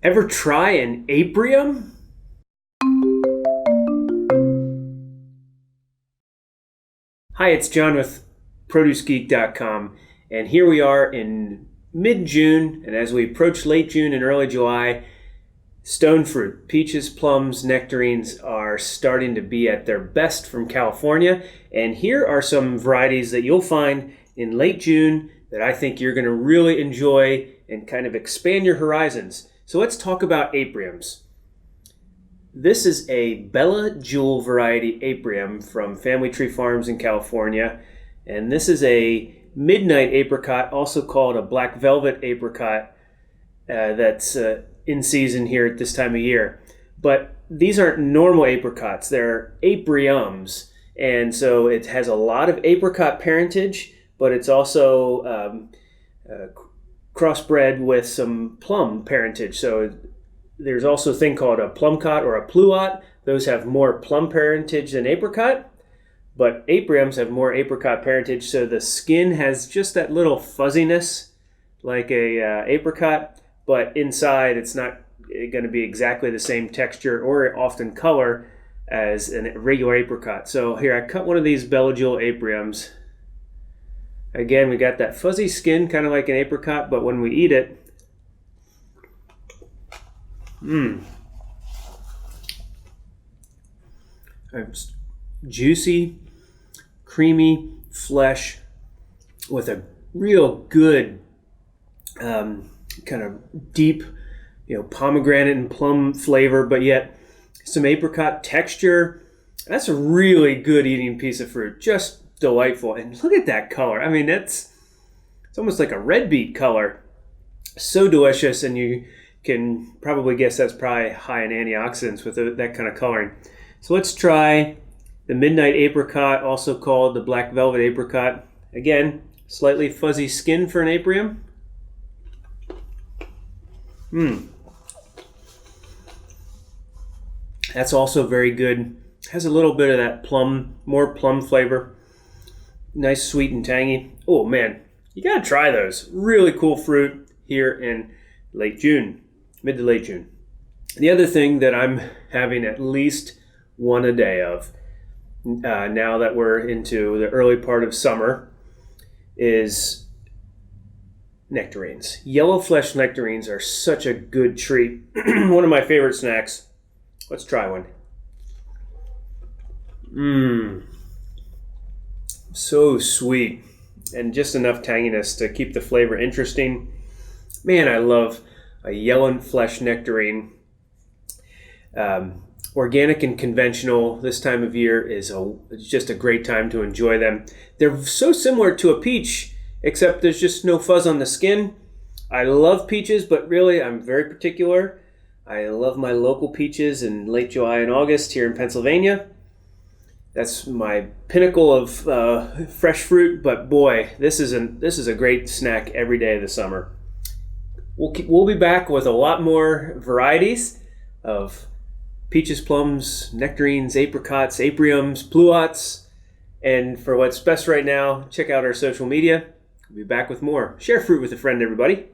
Ever try an aprium? Hi, it's John with ProduceGeek.com, and here we are in mid-June, and as we approach late June and early July, stone fruit, peaches, plums, nectarines are starting to be at their best from California, and here are some varieties that you'll find in late June that I think you're going to really enjoy and kind of expand your horizons. So let's talk about apriums. This is a Bella Jewel variety aprium from Family Tree Farms in California, and this is a midnight apricot, also called a black velvet apricot, that's in season here at this time of year. But these aren't normal apricots, they're apriums, and so it has a lot of apricot parentage, but it's also crossbred with some plum parentage. So there's also a thing called a plumcot or a pluot. Those have more plum parentage than apricot, but apriums have more apricot parentage, so the skin has just that little fuzziness like a apricot, but inside it's not going to be exactly the same texture or often color as a regular apricot. So here, I cut one of these Bella Jewel apriums. Again, we got that fuzzy skin, kind of like an apricot, but when we eat it, it's juicy, creamy flesh with a real good kind of deep, pomegranate and plum flavor, but yet some apricot texture. That's a really good eating piece of fruit. Just delightful. And look at that color. I mean, it's almost like a red beet color. So delicious, and you can probably guess that's probably high in antioxidants with that kind of coloring. So let's try the midnight apricot, also called the black velvet apricot. Again, slightly fuzzy skin for an aprium. That's also very good. Has a little bit of that more plum flavor. Nice, sweet, and tangy. Oh man, you gotta try those. Really cool fruit here in late June, mid to late June. The other thing that I'm having at least one a day of, now that we're into the early part of summer, is nectarines. Yellow flesh nectarines are such a good treat. One of my favorite snacks. Let's try one. So sweet, and just enough tanginess to keep the flavor interesting. Man, I love a yellow flesh nectarine. Organic and conventional this time of year is just a great time to enjoy them. They're so similar to a peach, except there's just no fuzz on the skin. I love peaches, but really I'm very particular. I love my local peaches in late July and August here in Pennsylvania. That's my pinnacle of fresh fruit, but boy, this is a great snack every day of the summer. We'll be back with a lot more varieties of peaches, plums, nectarines, apricots, apriums, pluots, and for what's best right now, check out our social media. We'll be back with more. Share fruit with a friend, everybody.